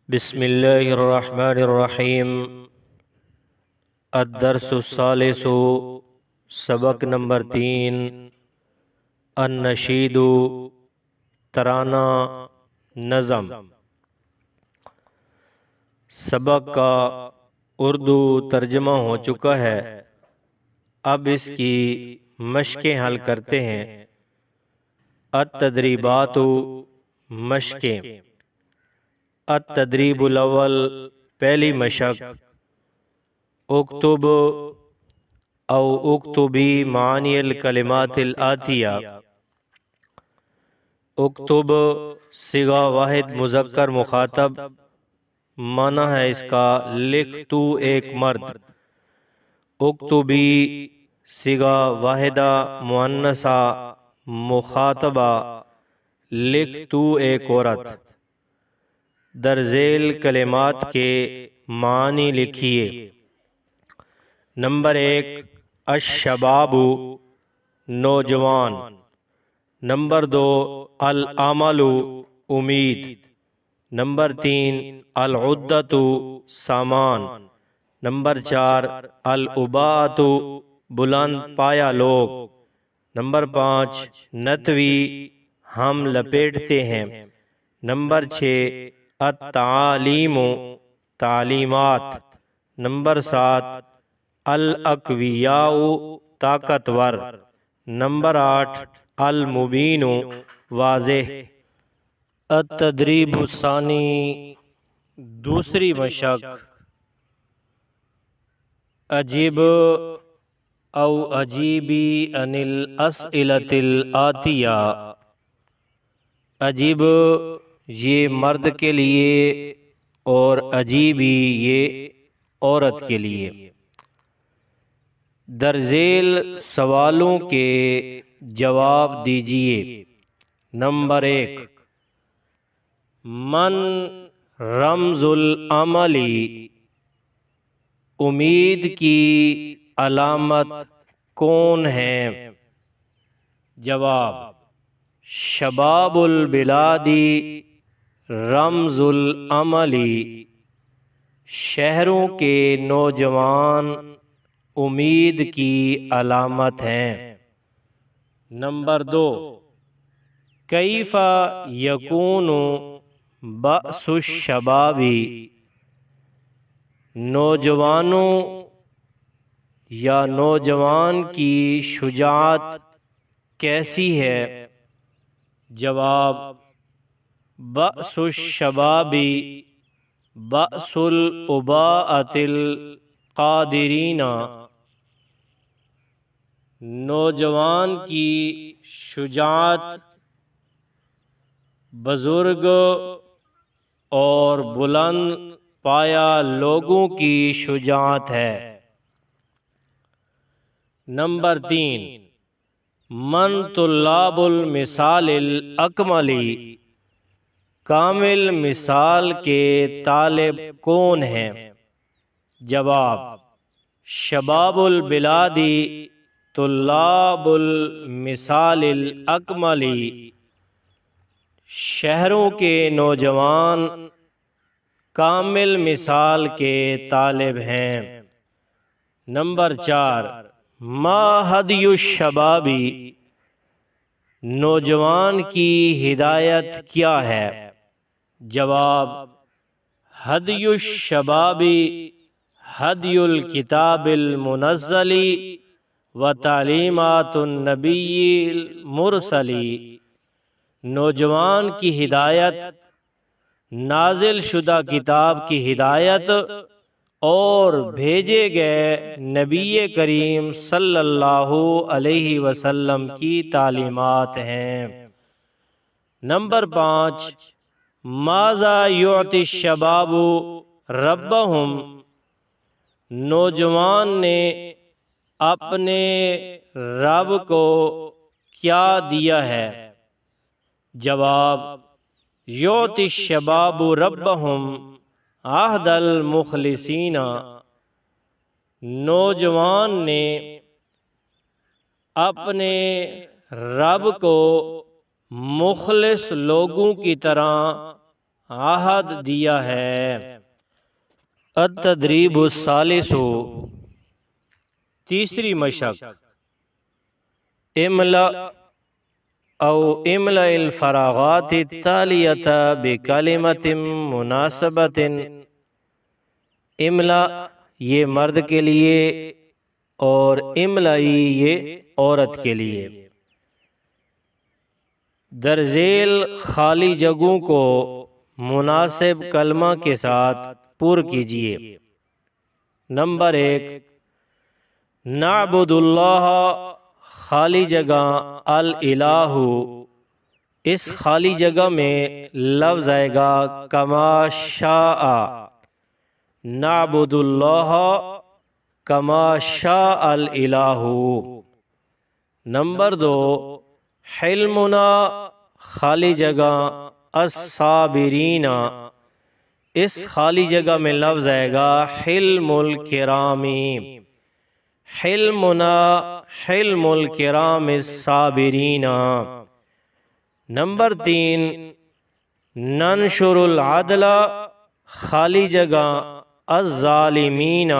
بسم اللہ الرحمن الرحیم۔ الدرس الثالث، سبق نمبر 3، النشید، ترانہ، نظم۔ سبق کا اردو ترجمہ ہو چکا ہے، اب اس کی مشقیں حل کرتے ہیں۔ التدریبات، مشقیں۔ التدریب الاول، پہلی مشق، اکتب او اکتبی معانی الکلمات الآتیہ۔ اکتب صیغہ واحد مذکر مخاطب، معنی ہے اس کا لکھ تو ایک مرد۔ اکتبی صیغہ واحدہ مؤنثہ مخاطبہ، لکھ تو ایک عورت۔ در ذیل کلمات کے معنی لکھیے۔ نمبر 1، الشباب، نوجوان۔ نمبر 2، الامل، امید۔ نمبر 3، العدۃ، سامان۔ نمبر 4، الاباءۃ، بلند پایا لوگ۔ نمبر 5، نتوی، ہم لپیٹتے ہیں۔ نمبر 6، التعالیم، تعلیمات۔ نمبر 7، الاقویاء، طاقتور۔ نمبر 8، المبین، واضح۔ التدریب الثانی، دوسری مشق، اجب او اجیبی عن الاسئلۃ الآتیہ۔ اجب یہ مرد کے لیے اور اجیبی یہ عورت کے لیے۔ در ذیل سوالوں کے جواب دیجیے۔ نمبر 1، من رمز العمل، امید کی علامت کون ہے؟ جواب، شباب البلاد رمز العمل، شہروں کے نوجوان امید کی علامت ہیں۔ نمبر 2، کیف یکون بأس الشباب، نوجوانوں یا نوجوان کی شجاعت کیسی ہے؟ جواب، بأس الشباب بأس الاباءۃ القادرین، نوجوان کی شجاعت بزرگ اور بلند پایا لوگوں کی شجاعت ہے۔ نمبر 3، من طلاب المثال الاکمل، کامل مثال کے طالب کون ہیں؟ جواب، شباب البلاد طلاب المثال الاکمل، شہروں کے نوجوان کامل مثال کے طالب ہیں۔ نمبر 4، ما ہدی الشباب، نوجوان کی ہدایت کیا ہے؟ جواب، ہدی الشباب ہدی الکتاب المنزل و تعلیمات النبی المرسل، نوجوان کی ہدایت نازل شدہ کتاب کی ہدایت اور بھیجے گئے نبی کریم صلی اللہ علیہ وسلم کی تعلیمات ہیں۔ نمبر 5، ماذا یعطی الشباب ربہم، نوجوان نے اپنے رب کو کیا دیا ہے؟ جواب، یعطی الشباب ربہم عہد المخلصین، نوجوان نے اپنے رب کو مخلص لوگوں کی طرح عہد دیا ہے۔ التدریب الثالث، تیسری مشق، املا او املا الفراغات التالیۃ بکلمۃ مناسبۃ۔ املا یہ مرد کے لیے اور املائی یہ عورت کے لیے۔ درذیل خالی جگہوں کو مناسب کلمہ کے ساتھ پر کیجیے۔ نمبر 1، نعبد اللہ، خالی جگہ الالہ، اس خالی جگہ میں لفظ آئے گا کما شاء، نعبد اللہ کما شاء الالہ۔ نمبر 2، حلمنا، خالی جگہ الصابرین، اس خالی جگہ میں لفظ آئے گا حلم الکرامی، حلمنا حلم الکرام الصابرین۔ نمبر 3، ننشر العدل، خالی جگہ الظالمین،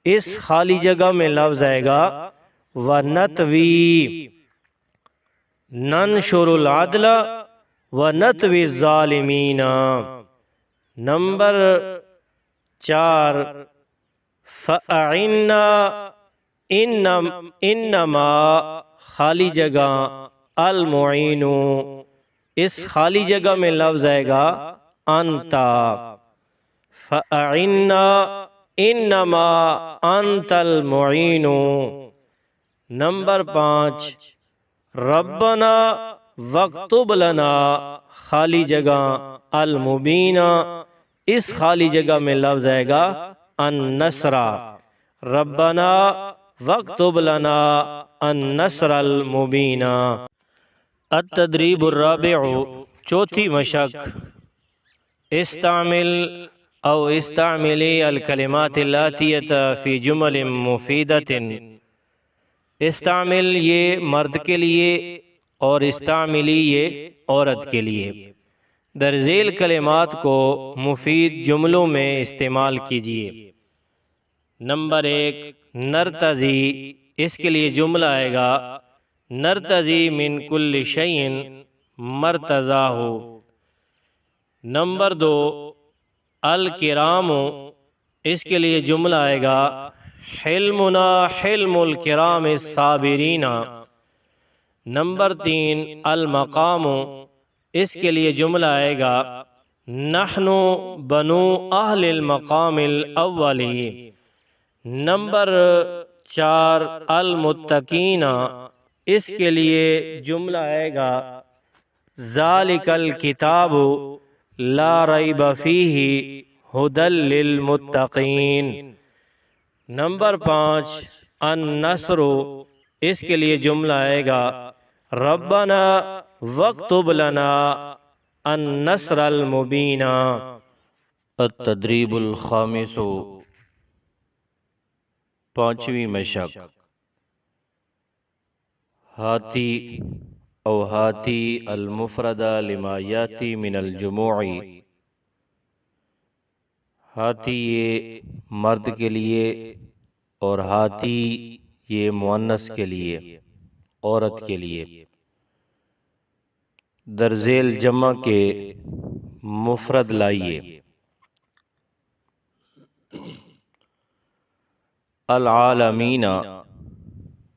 اس خالی جگہ میں لفظ آئے گا ونتوی، ننشر العدل ونتوی الظالمین۔ نمبر 4، فأعنا، انما، خالی جگہ المعین، اس خالی جگہ میں لفظ آئے گا انت، فأعنا انما انت المعین۔ نمبر 5، ربنا واکتب لنا، خالی جگہ المبین، اس خالی جگہ میں لفظ آئے گا النصر، ربنا واکتب لنا النصر المبین۔ التدریب الرابع، چوتھی مشق، استعمل او استعملی الکلمات الاتیۃ فی جمل مفیدۃ۔ استعمل یہ مرد کے لیے اور استعملی یہ عورت کے لیے۔ درذیل کلمات کو مفید جملوں میں استعمال کیجیے۔ نمبر 1، نرتضی، اس کے لیے جملہ آئے گا نرتضی من کل شیء مرتضاہ۔ نمبر 2، الکرام، اس کے لیے جملہ آئے گا حلمنا حلم الکرام الصابرین۔ نمبر 3، المقام، اس کے لیے جملہ آئے گا نحن بنو اہل المقام الاولی۔ نمبر 4، المتقین، اس کے لیے جملہ آئے گا ذالک الکتاب لا ریب فیہ ھدی للمتقین۔ نمبر 5، النصر، اس کے لیے جملہ آئے گا ربنا واکتب لنا النصر المبین۔ التدریب الخامس، پانچویں مشق، ہاتی او ہاتی المفردہ لما یاتی من الجموع۔ ہاتی یہ مرد کے لیے اور ہاتی یہ مؤنث کے لیے، عورت کے لیے۔ درذیل جمع کے مفرد لائیے۔ العالمین،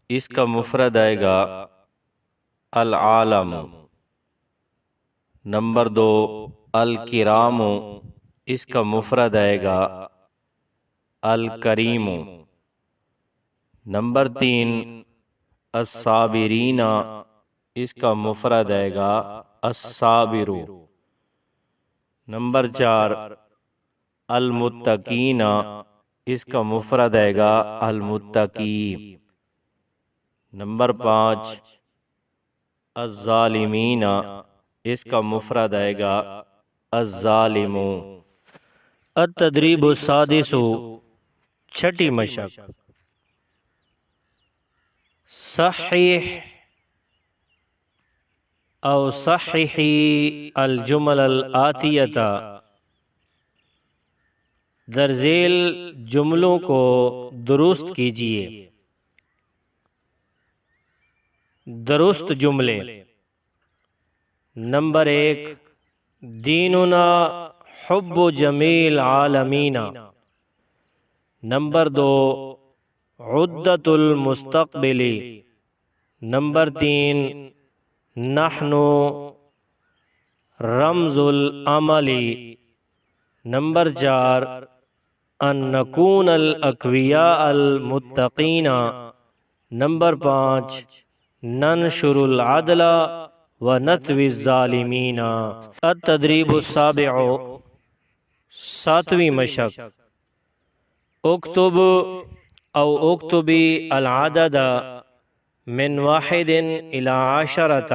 اس کا مفرد آئے گا العالم۔ نمبر 2، الکرام، اس کا مفرد آئے گا الکریم۔ نمبر 3، الصابرین، اس کا مفرد آئے گا الصابر۔ نمبر 4، المتقین، اس کا مفرد آئے گا المتقی۔ نمبر 5، الظالمین، اس کا مفرد آئے گا الظالم۔ التدریب السادس، چھٹی مشق، صحیح او صححی الجمل الآتیہ، درذیل جملوں کو درست کیجیے۔ درست جملے: نمبر 1، دیننا حب جمیل عالمین۔ نمبر 2، عدت المستقبل۔ نمبر 3، نحن رمز العمل۔ نمبر 4، ان نکون الاقویاء المتقین۔ نمبر 5، ننشر العدل ونطوی الظالمین۔ التدریب السابع، 7ویں مشق: اکتب او اکتبی العدد من 1 الی 10۔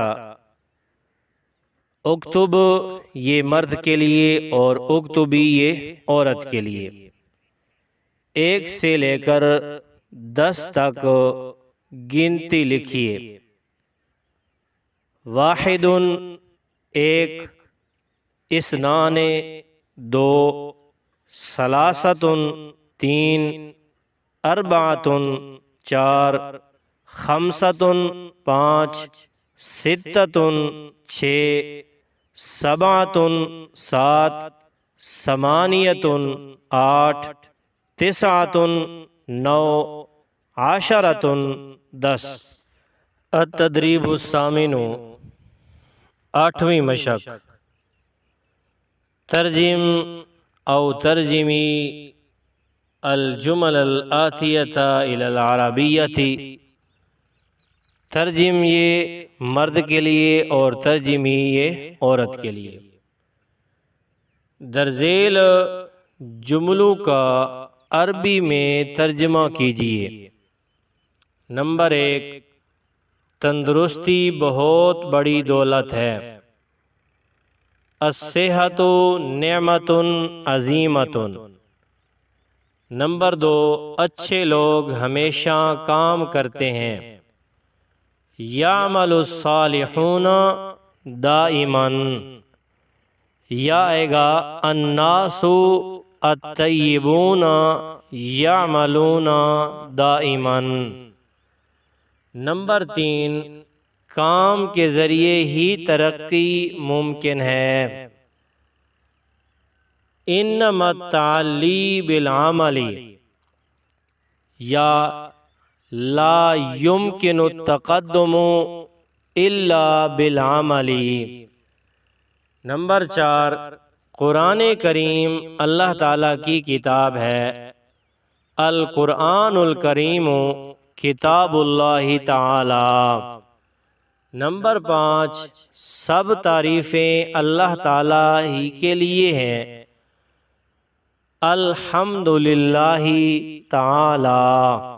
اکتب یہ مرد کے لیے اور اکتبی یہ عورت کے لیے، 1 سے لے کر 10 تک گنتی لکھیے۔ 1، 1، 2، 2، 3، 3، 4، 4، 5، 5، 6، 6، 7، 7، 8، 8، 9، 9، 10۔ التدریب الثامن، 8ویں مشق: ترجم او ترجمی الجمل الآتیہ الی العربیۃ۔ ترجم یہ مرد کے لیے اور ترجمی یہ عورت کے لیے۔ درذیل جملوں کا عربی میں ترجمہ کیجیے۔ نمبر 1، تندرستی بہت بڑی دولت ہے۔ الصحۃ نعمۃ عظیمۃ۔ نمبر 2، اچھے لوگ ہمیشہ کام کرتے ہیں۔ یعمل الصالحون دائما۔ یا آئے گا الناس الطیبون یعملون دائما۔ نمبر 3، کام کے ذریعے ہی ترقی ممکن ہے۔ انما التعلی بالعمل، یا لا يمكن التقدم الا بالعمل۔ نمبر 4، قرآن کریم اللہ تعالیٰ کی کتاب ہے۔ القرآن الکریم کتاب اللہ تعالی۔ نمبر 5، سب تعریفیں اللہ تعالیٰ ہی کے لیے ہیں۔ الحمدللہ تعالی۔